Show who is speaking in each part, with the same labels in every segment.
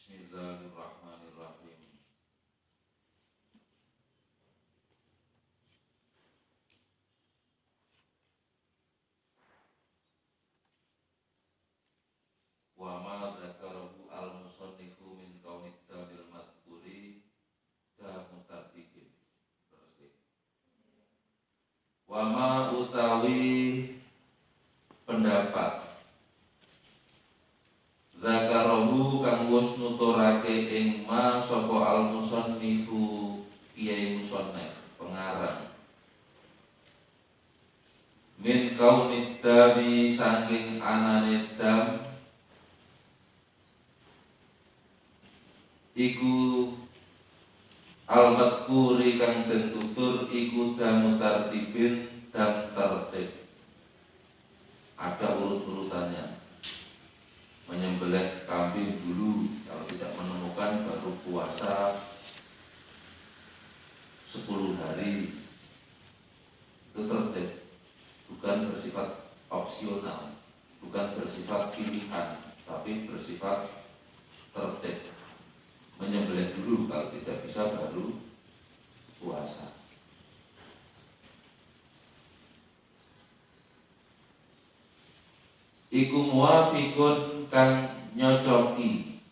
Speaker 1: Bismillahirrahmanirrahim. Wa ma dzakarahu al-musannifu min kaunid damil madhkuri ka mutartikin. Wa ma utawi pendapat dzakarahu kang wis nuturake ing ma sapa al-musannifu kiai musannif pengarang min kaunid dami saking anane dam iku al-madhkuri kang den tutur iku damu tartibin dam tertib. Ada urut-urutannya. Menyembelih kambing dulu, kalau tidak menemukan baru puasa 10 hari. Itu tertib, bukan bersifat opsional, bukan bersifat pilihan, tapi bersifat tertib. Menyembelih dulu, kalau tidak bisa baru puasa. Iku muwafiqun kang nyocoki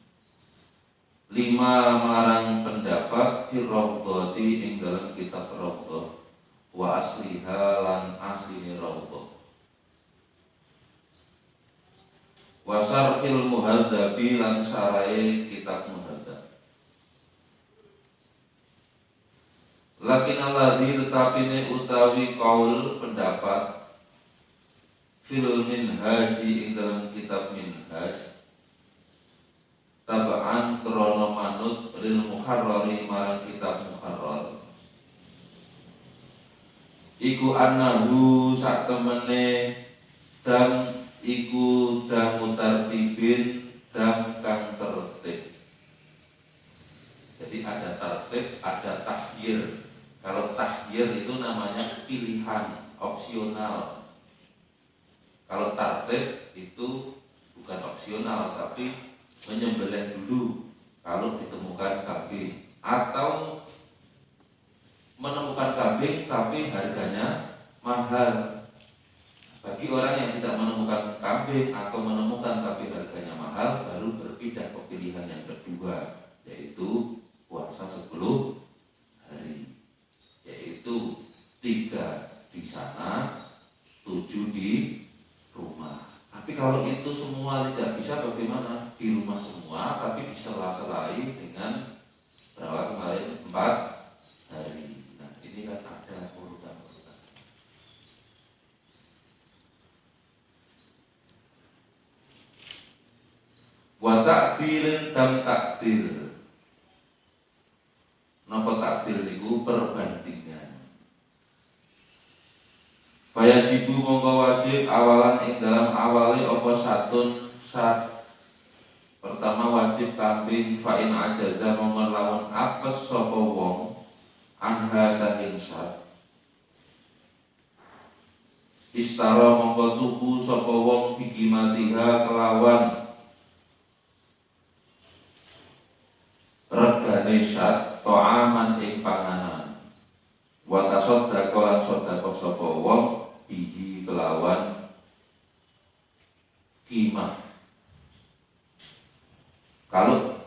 Speaker 1: lima marang pendapat fi raudhati ing dalam kitab raudhah wa asliha lan asline raudhah wa syarhil muhadzabi lan syarahe kitab muhadzab. Lakin alladzi tetapine utawi qaul pendapat fil minhaji ing dalam kitab minhaj tabaan krono manut lil muharrari marang kitab muharrar iku annahu sak temene dam iku damu tartibin dam kang tertib. Jadi ada tertib, ada tahyir. Kalau tahyir itu namanya pilihan opsional. Kalau tartib itu bukan opsional, tapi menyembelih dulu kalau ditemukan kambing, atau menemukan kambing tapi harganya mahal. Bagi orang yang tidak menemukan kambing atau menemukan tapi harganya mahal, baru berpindah ke pilihan yang kedua, yaitu puasa 10 hari, yaitu 3 di sana, 7 di rumah. Tapi kalau itu semua tidak bisa, bagaimana? Di rumah semua tapi disela-selai dengan berapa kemarin? 4 hari. Nah, ini kan ada urutan-urutan. Wa ta'dilin dan takdil. Napa takdil niku perbandingan. Wajibu mongko wajib awalan ing dalam awali apa satun sat. Pertama wajib kambing fa'in ajaza mongko lawan apes sapa wong anha saking sat. Istara mongko tuku sapa wong bikimatiha kelawan regane sat ta'aman ing panganan. Wa tasaddaqa lan sedekah sapa wong bihi kelawan kimah. Kalau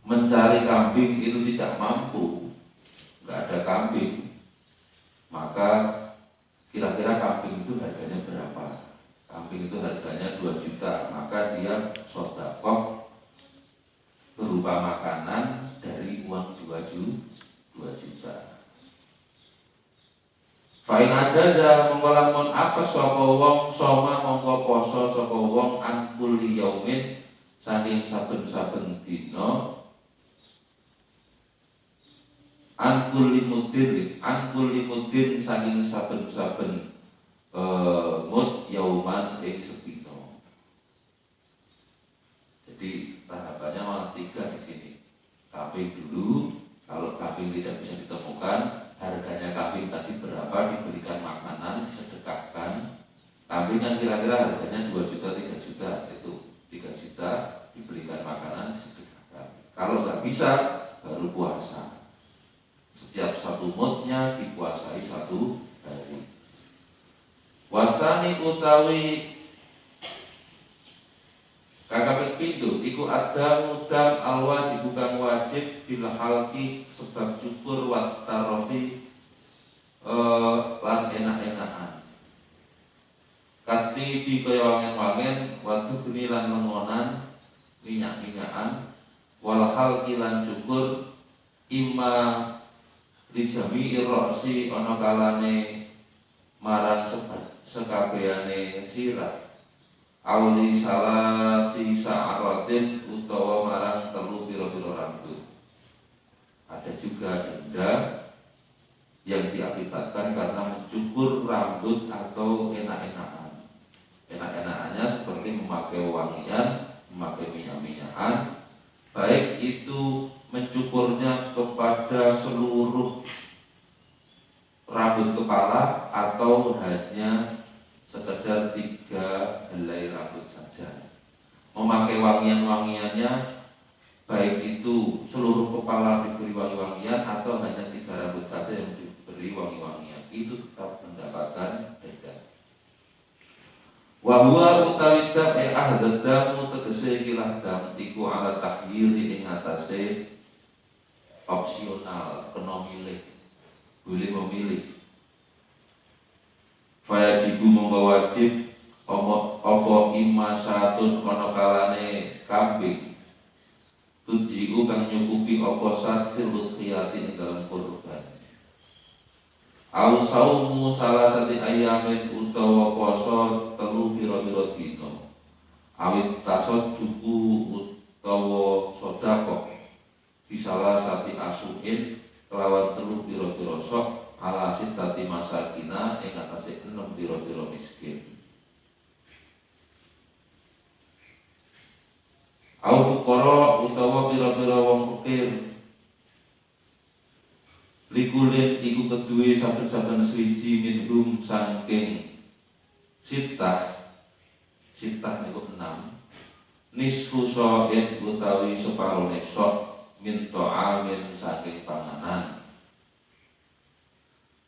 Speaker 1: mencari kambing itu tidak mampu, nggak ada kambing, maka kira-kira kambing itu harganya berapa? Kambing itu harganya 2 juta, maka dia sedekah berupa makanan dari uang 2 juta. Fa'in ajaza mongko lamun apes sapa wong soma mongko poso sapa wong an kulli yaumin saking saben-saben dina an kulli mudin saking saben-saben mud yauman ing sedina. Jadi tahapannya malah 3 di sini. Kambing dulu, kalau kambing tidak bisa ditemukan, harganya kambing tadi berapa, diberikan makanan, disedekahkan. Kambing kan kira-kira harganya 2 juta, 3 juta, itu 3 juta Kalau nggak bisa baru puasa. Setiap satu moodnya dikuasai 1 hari. Wasani utawi kakaping pindho iku ada mudam alwajib kang wajib bil halqi sebab cukur wa tarofi lan enak-enakan. Kati di kaya wangen-wangen watu geni lan mengonan minyak-minyakan wal halqi lan cukur imma dijami iroksi ana kalane marang sekabehane sirah auli salah sisa arotin utawa marang telu piro-piro rambut. Ada juga denda yang diakibatkan karena mencukur rambut atau enak-enakan. Enak-enakannya seperti memakai wangian, memakai minyak-minyakan, baik itu mencukurnya kepada seluruh rambut kepala atau hanya sekedar 3 helai rambut saja. Memakai wangian-wangiannya baik itu seluruh kepala diberi wangi-wangian atau hanya 3 rambut saja yang diberi wangi-wangian, itu tetap mendapatkan denda. Wa huwa utawi ahdamu tegese kilah dam iku ala tahyiri ing atase opsional, kena milih, boleh memilih. Fayajibu mongko wajib apa imasatun kono kalane kambing tujiku kang nyukupi apa satil khiyati ing dalam kurban. Au saumu salah satu ayamin utawa poso 3 pira-pira dina. Awit tasadduqu utawa sedekah bisalah satu asuhin kelawan 3 pira-pira sok ala sitati masakina ing atase 6 pira-pira miskin. Au fuqara utawa pira-pira wong fakir. Likulin iku kedue saben-saben siji minhum saking sitah niku 6 nisfu so'in utawi separone sok min ta'amin saking panganan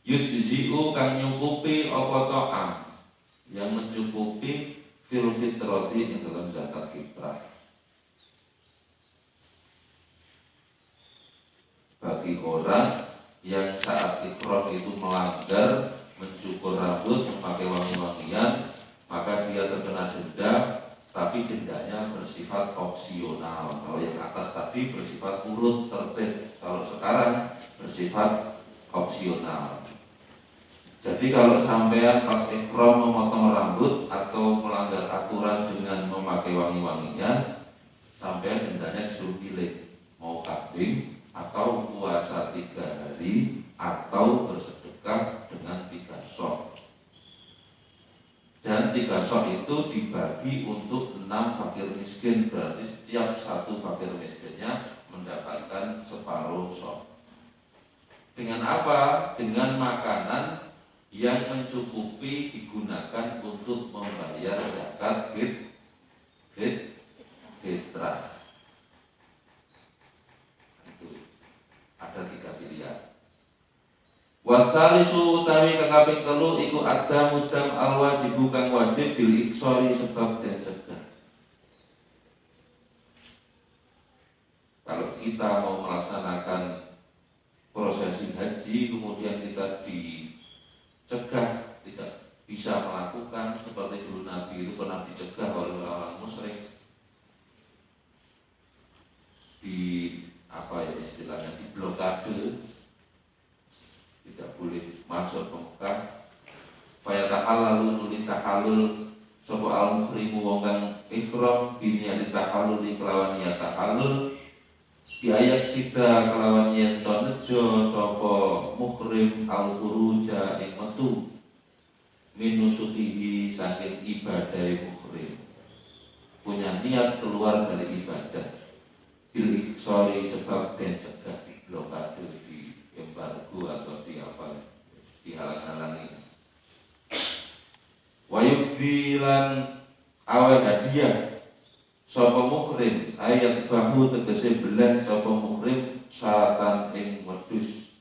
Speaker 1: yujzi'u kang nyukupi apa ta'am yang mencukupi fil fitrati ing dalam zakat fitrah. Bagi orang yang saat ikrar itu melanggar mencukur rambut, memakai wangi-wangian, maka dia terkena denda, tapi dendanya bersifat opsional. Kalau yang atas tadi bersifat urut tertib, kalau sekarang bersifat opsional. Jadi kalau sampean pas ikrar memotong rambut atau melanggar aturan dengan memakai wangi-wangian, sampean dendanya disuruh pilih mau kambing atau puasa 3 hari atau bersedekah dengan 3 sok. Dan 3 sok itu dibagi untuk 6 fakir miskin, berarti setiap satu fakir miskinnya mendapatkan separuh sok. Dengan apa? Dengan makanan yang mencukupi digunakan untuk membayar zakat fitrah. Ada 3 pilihan. Wasalisu utawi kakaping 3 iku ada mudam alwajibu kang wajib bil iksori sebab dan cegah. Kalau kita mau melaksanakan prosesi haji kemudian kita dicegah tidak bisa melakukan seperti dulu Nabi itu pernah dicegah oleh orang musyrik di istilahnya di blokade, tidak boleh masuk ke Mekah. Faya tahalul nuli tahalul sapa al-muhrimu wong kang ihram biniati tahalul kelawan niat tahalul di ayat sida kelawan yen to nejo sapa muhrim al-khuruja ing metu minusukihi saking ibadah muhrim, punya niat keluar dari ibadah bil iksori sebab dan cegah di blokade, di embargo atau dihalang-halangi. Wayub bilan awal hadiah sapa muhrim ayat bahu tegese belah sapa muhrim syatan ing wedhus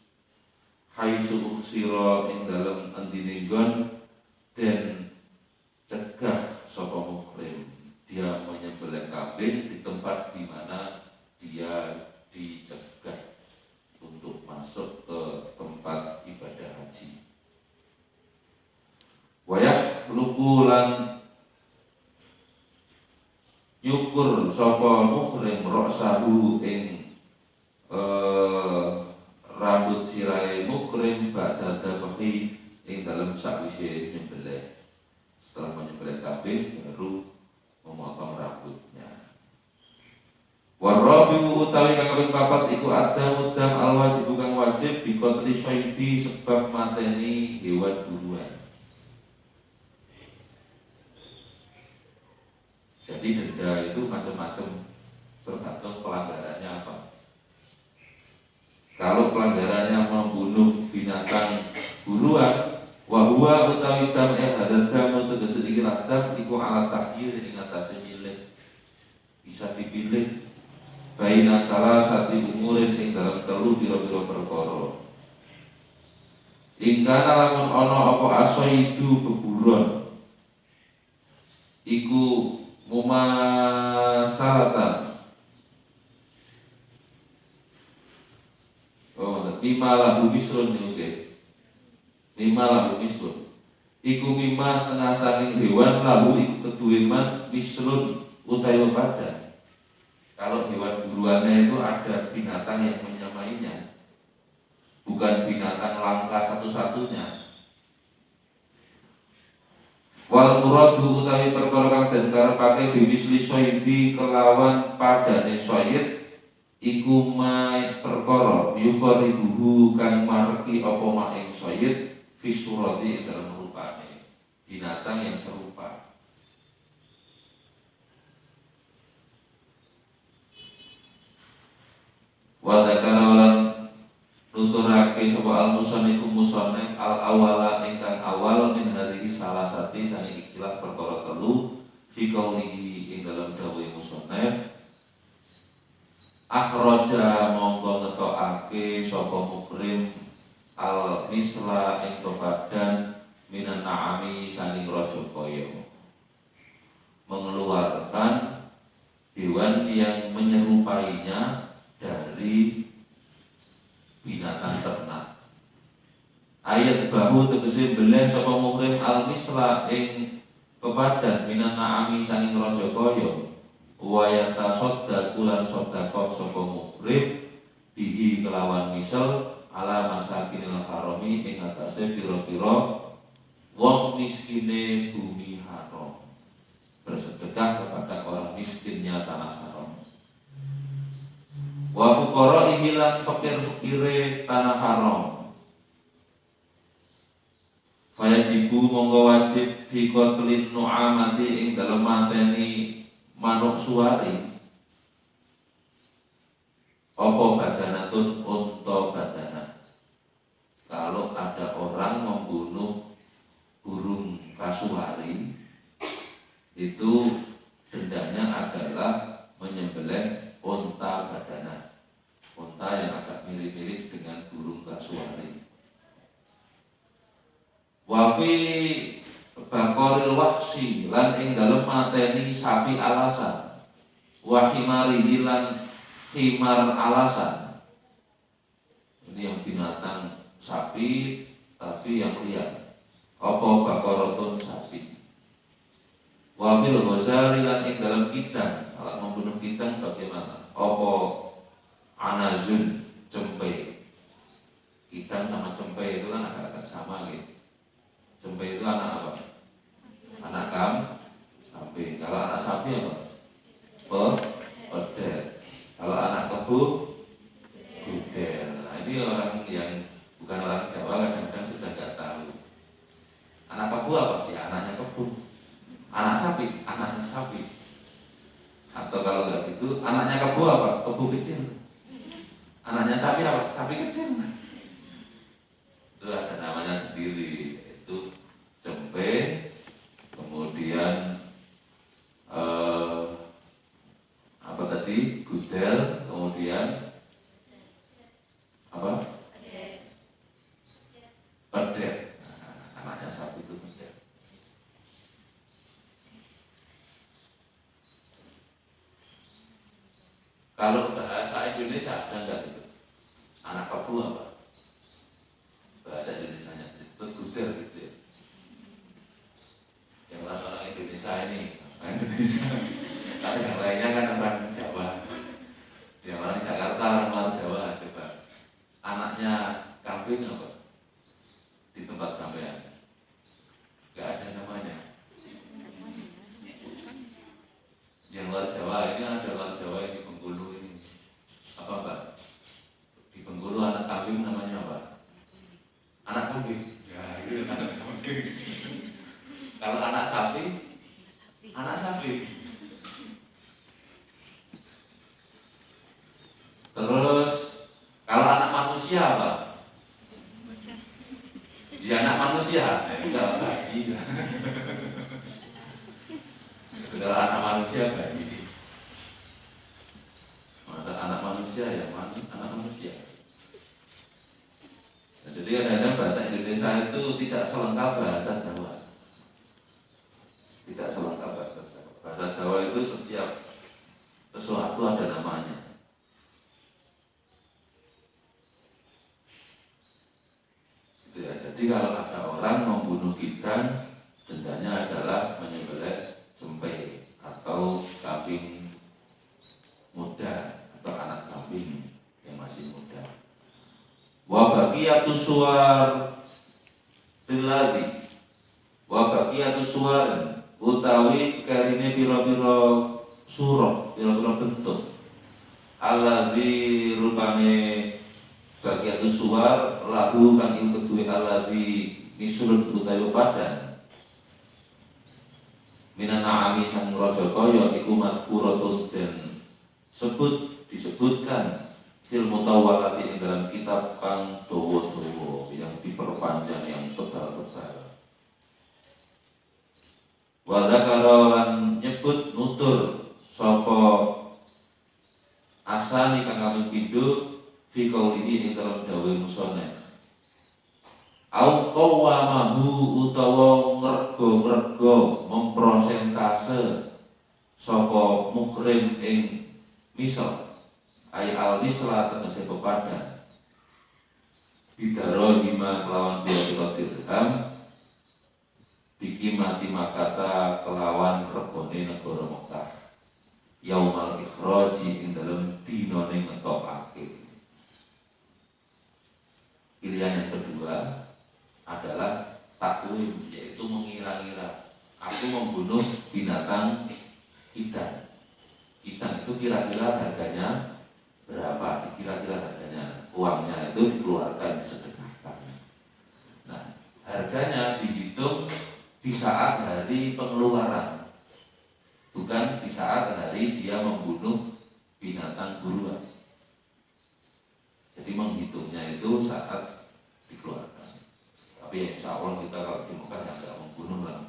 Speaker 1: haitsu uksira ing dalem andine nggon den cegah sapa muhrim dia menyembelih kambing di tempat di mana dia dicegah untuk masuk ke tempat ibadah haji. Wayah lukulan nyukur sapa muhrim roksahu ing rambut sirahe muhrim ba'da dhabahi ing dalam sakwise nyembelih. Setelah menyembelih kambing baru memotong rambutnya. Warabiu utawi kang kaping papat iku ada mudam al wajib kang wajib bikotri syaidi sebab mateni hewan buruan. Jadi denda itu macam-macam tergantung pelanggarannya apa. Kalau pelanggarannya membunuh binatang buruan, wahua utawi dam hadad dam tegese iki dam iku alat takhir ing atase milih. Bisa dipilih baina salah satu umurin ing dalam telu biro-biro perkara. Ingkana lamun ana apa asaidu beburon iku mumasalatan lima lahu misrun oke. Lima lahu misrun iku mima setengah saking hewan lahu iku kedue man misrun utawa padan. Kalau hewan buruannya itu ada binatang yang menyamainya, bukan binatang langka satu-satunya. Wal muradu utawi perkara kang den karepake biwisli soidi kelawan padane soid iku mai perkara yukor ibuhu kang marki apa maing soid fisurati dalam rupane binatang yang serupa. Wa dzakara nuturake sapa al-musannif al-awala ingkang awal min hadhihi salah sati sange ikhtilaf perkara telu fi qaulihi ing dalam dawuh musannif akhraja monggo ngetokake sapa mukrim al-misla ing tobadan minan na'ami saning raja kaya mengeluarkan hewan yang menyerupainya dari binatang ternak. Ayat bahu tegese belah sapa muhrim al-misla ing pepadan minan na'ami saking raja kaya wa yatasaddaqu lan sedekah sapa muhrim bihi kelawan misal ala masakinil harami ing atase pira-pira wong miskine bumi haram. Bersedekah kepada orang miskinnya tanah haram. Wa fuqara ihilan fakir-fakire tanah haram. Fayajibu monggo wajib fi qatlin nu'amati ing dalem mateni manuk suwari. Apa badanatun unta badana. Kalau ada orang membunuh burung kasuari itu dendanya adalah menyembelih unta badana, unta yang agak mirip-mirip dengan burung kasuari. Wafi bakoril wahsi lan ing dalem mateni sapi alasan, wahimari lan himar alasan. Ini yang binatang sapi tapi yang liar. Apa bakorotun sapi. Wafil Ghazali lan ing dalam kidang, alat membunuh kidang bagaimana? Apa anazun cempe. Kidang sama cempe itu kan agak-agak sama gitu. Cempe itu anak apa? Anak kambing. Kalau anak sapi apa? Pedel. Kalau anak kebu, gudel. Nah ini orang yang bukan orang Jawa kadang-kadang sudah nggak tahu. Anak kebu apa? Ya anaknya kebu. Anak sapi, anaknya sapi. Atau kalau nggak gitu, anaknya kebu apa? Kebu kecil. Anaknya sapi apa? Sapi kecil. Itu ada namanya sendiri. Itu cempe, kemudian berarti gudel, kemudian apa? Pedet. Nah, anaknya sapi itu pedet. Kalau bahasa Indonesia ada nggak itu? Anak kebu apa? Bahasa Indonesianya disebut gudel gitu ya. Yang orang Indonesia ini, orang Indonesia. Tapi yang lainnya kan orang Jawa. Yang orang Jakarta, orang luar Jawa coba. Anaknya kambing apa? Di tempat sampean. Gak ada namanya. Yang luar Jawa ini ada luar Jawa yang di Bengkulu ini. Apa Pak? Di Bengkulu anak kambing namanya apa? Anak kambing. Ya itu anak kambing. Kalau anak sapi, anak sapi. Terus kalau anak manusia apa? Ya anak manusia, enggak bayi. Kalau anak manusia bayi. Masa anak manusia ya anak manusia. Nah, jadi kadang-kadang bahasa Indonesia itu tidak selengkap bahasa Jawa. Tidak selengkap bahasa Jawa. Bahasa Jawa itu setiap sesuatu ada namanya. Gitu ya. Jadi kalau ada orang membunuh kita, dendanya adalah menyembelih jempe atau kambing muda atau anak kambing yang masih muda. Wa baqiyatus suwar tiladi wa baqiyatus suwar utawi karine pira-pira surah, pira-pira bentuk. Allazi rupane baqiyatus suwar lahu kang ing kedue allazi misurun utawi padan. Minana'ami sang raja kaya iku madkuratun dan disebutkan fil mutawwalati ing dalam kitab kang dawa-dawa yang diperpanjang yang tebal-tebal. Wa dzakara lan nyebut nutur sapa asani kang kami pindho fi qaulihi ing dalam dawuh musoneh. Au qawamahu utawa ngergo-ngergo memprosentase sapa mukhrim ing misal ay al-misla tegese pepadan bidaro lima kelawan dua dirham bikimati makata kelawan regone negara Mekah yaumal ikhraji ing dalem dinane ngetokake. Pilihan yang kedua adalah takwim, yaitu mengira-ngira. Aku membunuh binatang hidan. Hidan itu kira-kira harganya berapa? Kira-kira harganya, uangnya itu dikeluarkan, disedekahkan. Nah, harganya dihitung di saat hari pengeluaran, bukan di saat hari dia membunuh binatang buruan. Jadi menghitungnya itu saat dikeluarkan. Tapi ya insya Allah kita kalau di Mekah yang tidak membunuh lah.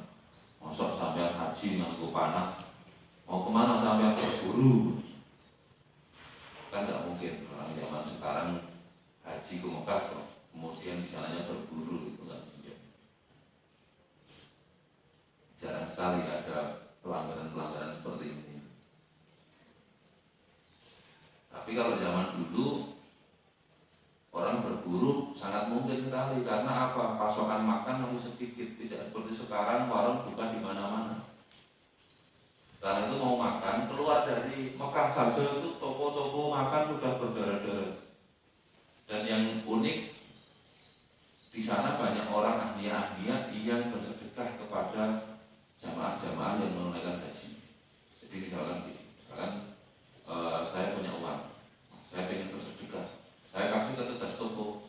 Speaker 1: Masuk sampai haji nganggo panah, mau kemana sampai berburu? Kan tidak mungkin. Orang zaman sekarang haji ke Mekah, kemudian di sananya berburu, itu nggak mungkin. Jarang sekali ada pelanggaran-pelanggaran seperti ini. Tapi kalau zaman dulu orang berburu sangat mungkin sekali karena apa? Pasokan makan masih sedikit, tidak seperti sekarang warung buka di mana-mana. Karena itu mau makan keluar dari Mekah saja itu toko-toko makan sudah berdarah-darah. Dan yang unik di sana banyak orang ahli-ahli yang bersedekah kepada jamaah-jamaah yang menunaikan haji. Jadi misalkan saya punya uang, saya ingin bersedekah. Saya kasih ke tugas toko,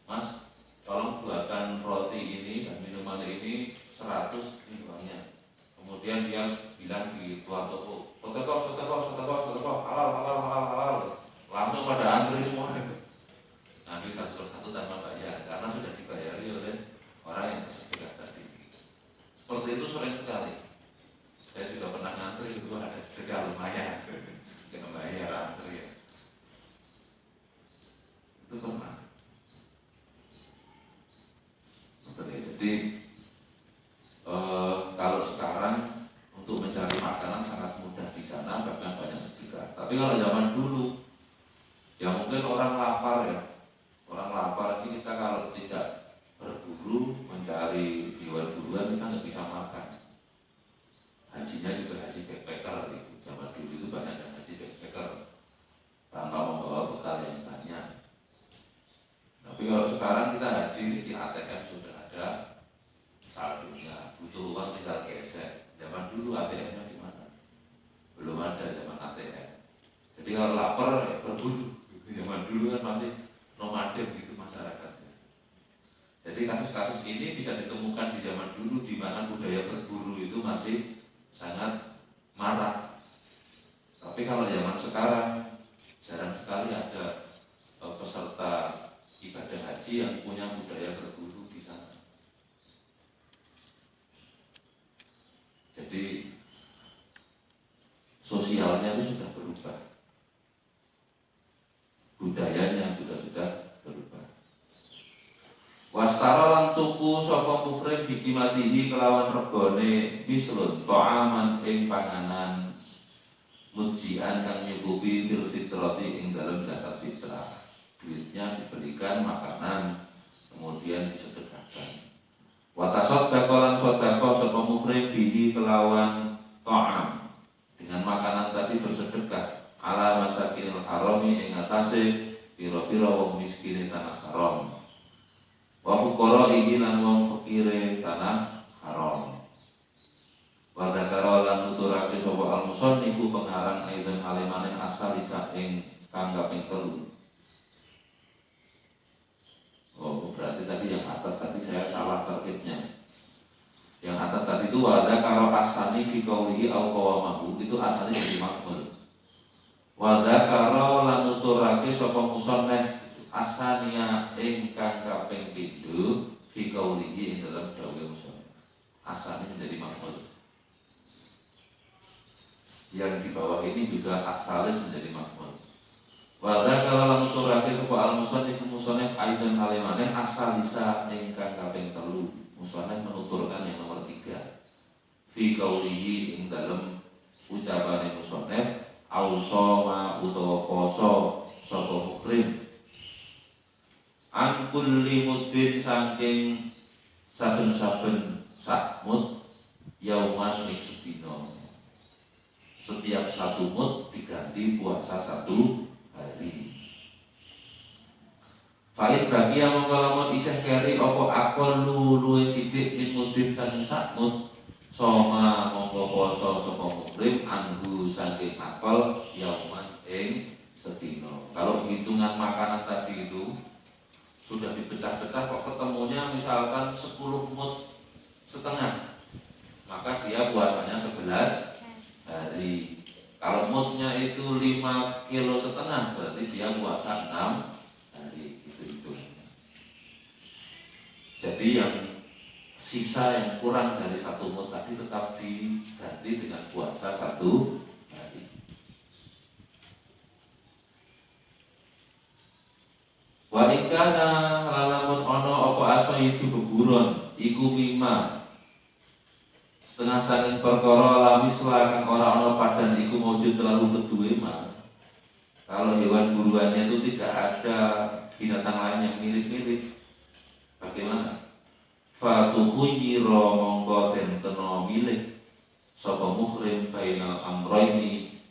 Speaker 1: Mas, tolong buatkan roti ini dan minuman ini 100 ini uangnya. Kemudian dia bilang di tuan toko, sedekah, halal. Langsung pada antri semua. Nanti satu persatu tanpa bayar, karena sudah dibayari oleh orang yang bersedekah tadi. Seperti itu sering sekali. Saya juga pernah ngantri itu ada sedekah lumayan, nggak bayar. orang lapar ya. Orang lapar ini kita kalau tidak berburu mencari hewan-buruan kita nggak bisa makan. Hajinya juga haji backpacker gitu. Zaman dulu itu banyak yang haji backpacker tanpa membawa bekal yang banyak. Tapi kalau sekarang kita haji di ATM sudah ada saldonya, butuh uang tinggal gesek. Zaman dulu ATM-nya di mana? Belum ada zaman ATM. Jadi kalau lapar ya berburu. Zaman dulu kan masih nomaden gitu masyarakatnya. Jadi kasus-kasus ini bisa ditemukan di zaman dulu di mana budaya berburu itu masih sangat marak. Tapi kalau zaman sekarang jarang sekali ada peserta ibadah haji yang punya budaya berburu di sana. Jadi sosialnya itu sudah berubah, budayanya juga sudah berubah. Wastara lan tuku sapa kufrin bikimatihi kelawan regane mislun ta'aman ing panganan mujian kang nyukupi fil fitrati ing dalam zakat fitrah. Duitnya diberikan makanan kemudian disedekahkan. Wa tasaddaqa lan sedekah sapa mufrid bihi kelawan ta'am dengan makanan tadi bersedekah ala masakinil harami ing atase pira-pira wong miskin tanah haram. Wa fuqara iki lan wong fakire tanah haram. Wa dzakara lan nuturake sapa al-musannifu pengarang aidan alimane asal isa ing kang kaping 3. Oh, berarti tadi yang atas tadi saya salah tertibnya. Yang atas tadi itu ada kalau asani fi qaulihi au qawamahu itu asalnya jadi makmul. Wa dzakara lan nuturake sapa musannif asania ingkang kaping 7 fi qaulihi ing dalam dawuh musannif. Asalnya menjadi makmul. Yang di bawah ini juga asalis menjadi makmul. Wa dzakara lan nuturake sapa al-musannif aidan alimane asalisa ingkang kaping 3. Musannif menuturkan yang nomor 3. Fi qaulihi ing dalam ucapane musannif ausoma utawa poso sapa mukrim an kulli mudbin saking saben-saben sakmut yauman ing sedina. Setiap satu mud diganti puasa 1 hari. Fa'id bagia mongkolamun isih keri opo akol luwe sidik min mudbin saking sakmut soma mongko poso sapa mukrim anhu saking akol yauman ing sedina. Kalau hitungan makanan tadi itu sudah dipecah-pecah kok ketemunya misalkan 10 mud setengah, maka dia puasanya 11 hari. Kalau mudnya itu 5,5 kilo berarti dia puasa 6 hari. Itu. Jadi yang sisa yang kurang dari 1 mud tadi tetap diganti dengan puasa 1 hari. Wa ikana lalamun ono apa asa itu beburon iku mima setengah saking perkara lamis kang ora ana padan iku maujud terlalu kedue mah. Kalau hewan buruannya itu tidak ada binatang lain yang mirip-mirip, bagaimana? Fatukhuyira mongko den kena milih sapa muhrim bainal amrayni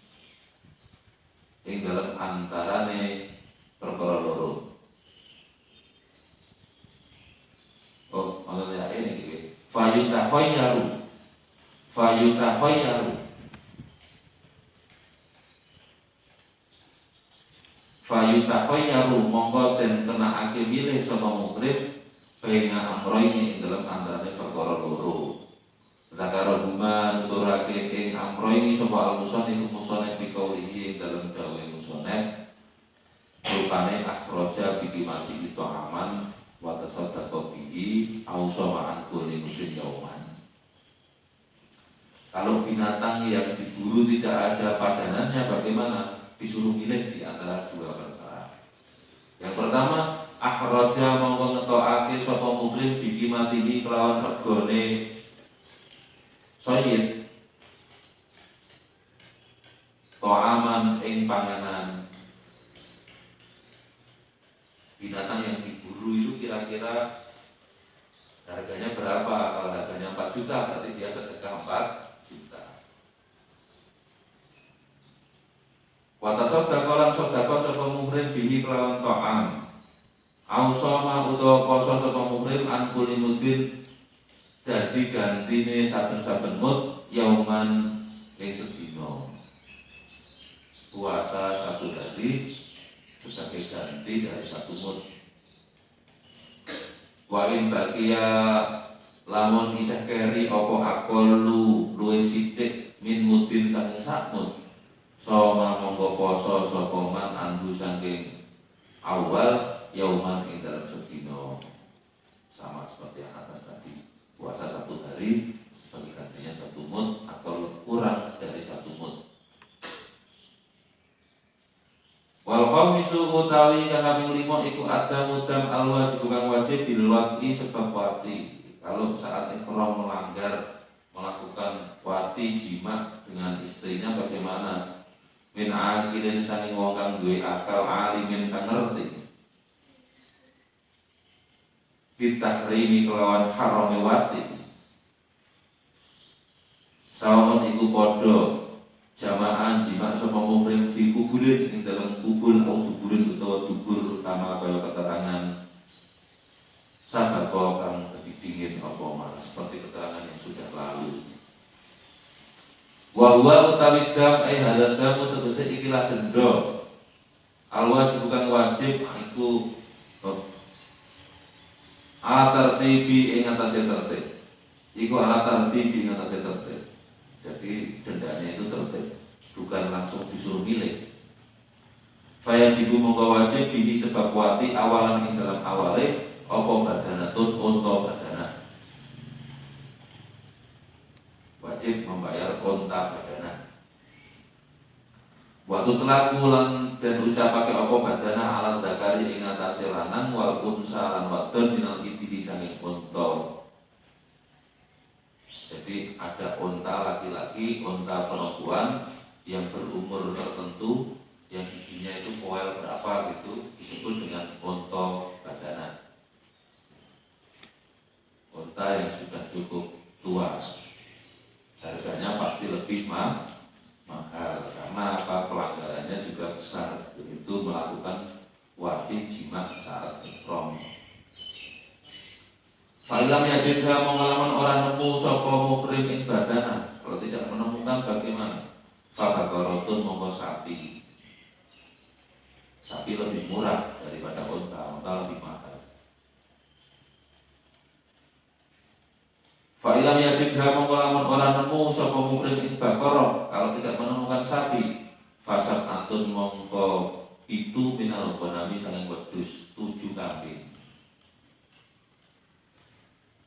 Speaker 1: ing dalam antarane perkara loro. Oh, maksudnya ini gitu. Fayutakhayyaru mongko den kenakake milih sapa mukrib baina amroini ing dalam antarane perkara loro. Zakara huma nuturake ing amroini sapa al-musannif bi qaulihi ing dalam dawuh musannif rupane akhraja bi mati itu aman wa tasaddaqa bihi au sama'an kulli muslim yauman. Kalau binatang yang diburu tidak ada padanannya, bagaimana? Disuruh milih di antara 2 perkara. Yang pertama, akhraja mongko ngetokake sapa mukrim bikimatihi kelawan regane sayyid ta'aman ing panganan binatang yang diburu itu kira-kira harganya berapa? Kalau harganya 4 juta berarti dia sedekah 4 juta. Wa tasaddaqa lan sedekah sapa muhrim bihi kelawan ta'am. Au shoma utawa poso sapa muhrim an kulli mudin dadi gantine saben-saben mud yauman ing sedina. Puasa satu hari sebagai ganti dari satu mud. Wa in baqiya lamun isih keri apa aqallu luwih sithik min mudin saking sak mud. Soma monggo poso sapa man andu saking awal yauman ing dalam sedina. Sama seperti yang atas tadi, puasa satu hari sebagai gantinya satu mud atau kurang dari satu mud. Wal khamisu utawi kang kaping 5 iku ada mudam alwajib kang wajib dilwati sebab wati. Kalau saat ihram melanggar melakukan wati jima dengan istrinya bagaimana? Min akilin saking wong kang duwe akal alimin kang ngerti. Bitahrimi kelawan harame wati. Sawamun iku padha jamaah jima sapa muhrim fi kubulin ing dalam kubul atau duburin utawa dubur utama kaya keterangan sabab kang lebih dingin apa malah seperti keterangan yang sudah lalu. Wa huwa utawi dam hadza dam tegese ikilah denda. Al-wajib bukan wajib iku ala tertibi ing atase tertib. Iku ala tertibi ing atase tertib. Jadi dendanya itu tertib, bukan langsung disuruh milih. Fayajibu mongko wajib bihi sebab wati awalan ing dalam awale apa badanatun unta badana. Wajib membayar unta badana. Waktu telaku lan dan ucapake apa badana alat dakari ing atase lanang wal unsa lan wadon minal ibidi saking unta. Jadi ada unta laki-laki, unta perempuan yang berumur tertentu, yang giginya itu poel berapa gitu, disebut dengan unta badana. Unta yang sudah cukup tua, harganya pasti lebih mahal karena apa, pelanggarannya juga besar, yaitu melakukan wati jima saat ihram. Fa'ilam yajidha mengalaman orang nemu sapa muhrim ing badana. Kalau tidak menemukan bagaimana? Fabaqaratun mongko sapi. Sapi lebih murah daripada unta lebih mahal. Fa'ilam yajidha mengalaman orang nemu sapa muhrim ing baqarah. Kalau tidak menemukan sapi, fasad atun mongko itu minal ghanami saking wedhus 7 kambing.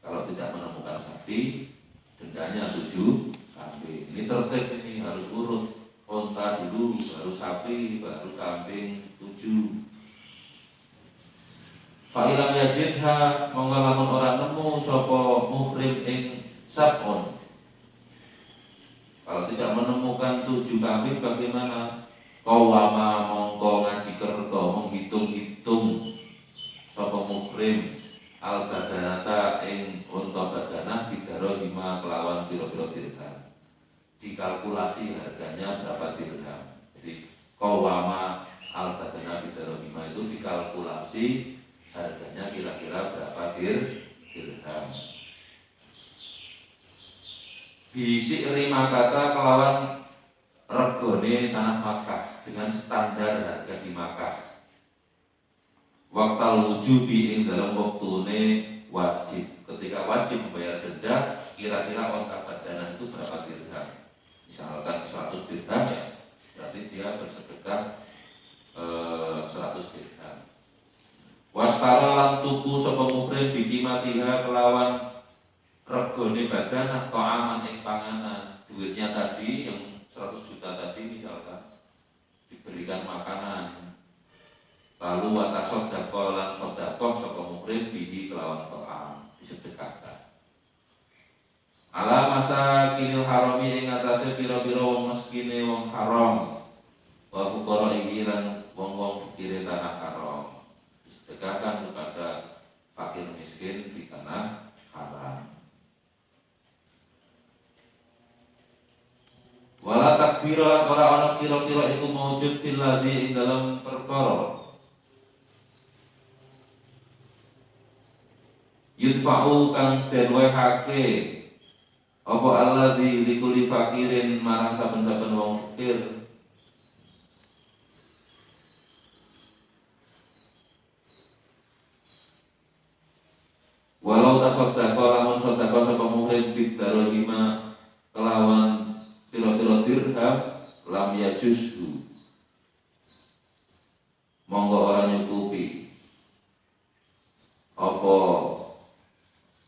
Speaker 1: Kalau tidak menemukan sapi, dendanya 7 kambing. Ini tertib, ini harus urut. Unta dulu, baru sapi, baru kambing 7. Fa'ilam yajidha mengalamun orang nemu sapa muhrim ing sab'un. Kalau tidak menemukan 7 kambing bagaimana? Qawama mongko ngaji kerto menghitung-hitung sapa muhrim al-badanata ing unta badanah bidaro 5 kelawan piro-piro dirham. Dikalkulasi harganya berapa dirham. Jadi qawama al-badanah bidaro 5 itu dikalkulasi harganya kira-kira berapa dirham. Bisi 5 kata kelawan regone tanah Makkah dengan standar harga di Makkah. Waktu wujubi ing dalam waktune wajib. Ketika wajib membayar denda, kira-kira unta badana itu berapa dirham? Misalkan 100 dirham ya, berarti dia bersedekah 100 dirham. Wastara lan tuku sapa muhrim bikimatiha kelawan regone badana ta'aman ing panganan. Duitnya tadi yang 100 juta tadi misalkan diberikan makanan. Lalu watasod dakol lan sodakoh sapa muhrim bihi kelawan ta'am disedekahkan. Ala masa kinil harami ing atase pira-pira wong meskine wong haram. Wa fuqara iki lan wong-wong fakire tanah haram. Disedekah takbira ora ana kira-kira iku maujud fil ladzi ing dalam perkara yudfa'u kang den wehake apa alladzi likuli fakirin marang saben-saben wong fakir walau tasaddaqa lamun sedekah sapa muhrim bidarahima kelawan pira-pira dirham lam yajuzhu monggo ora nyukupi apa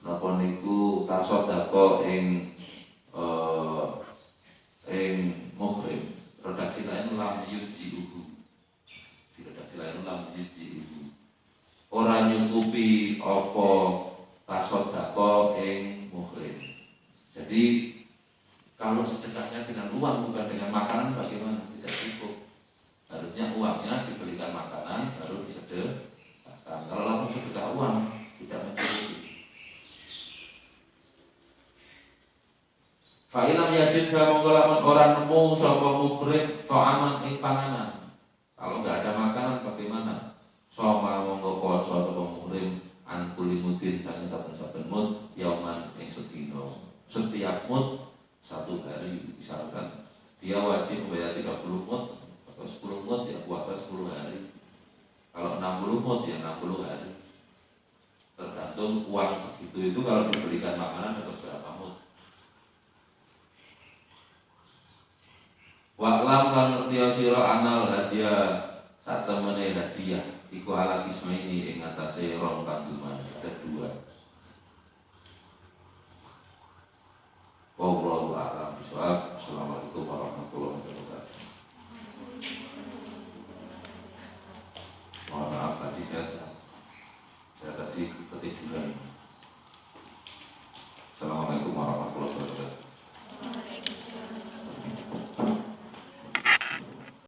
Speaker 1: napa niku tasaddaqa ing muhrim. Redaksi lain lam yujzi'uhu, redaksi lain lam yujzi'uhu ora nyukupi apa tasaddaqa ing muhrim. Jadi kalau sedekahnya dengan uang bukan dengan makanan bagaimana? Tidak cukup. Harusnya uangnya dibelikan makanan baru disedekahkan. Kalau langsung sedekah uang tidak mencukupi. Fa'ilam yajid monggo lamun orang nemu sapa muhrim ta'aman ing panganan. Kalau nggak ada makanan bagaimana? Soma monggo poso sapa muhrim an kulli mudin saben-saben mud yauman ing sedina. Setiap mud satu hari, misalkan dia wajib membayar 30 mud atau 10 mud ya puasa 10 hari. Kalau 60 mud ya 60 hari. Tergantung uang segitu itu kalau dibelikan makanan dapat berapa mud. Wa'lam lan ngerti sira anal hadiah sak temene hadiah iku ala kismaini ing atase rong kandungan ada dua. Wallahu a'lam bishawab. Assalamualaikum warahmatullahi wabarakatuh.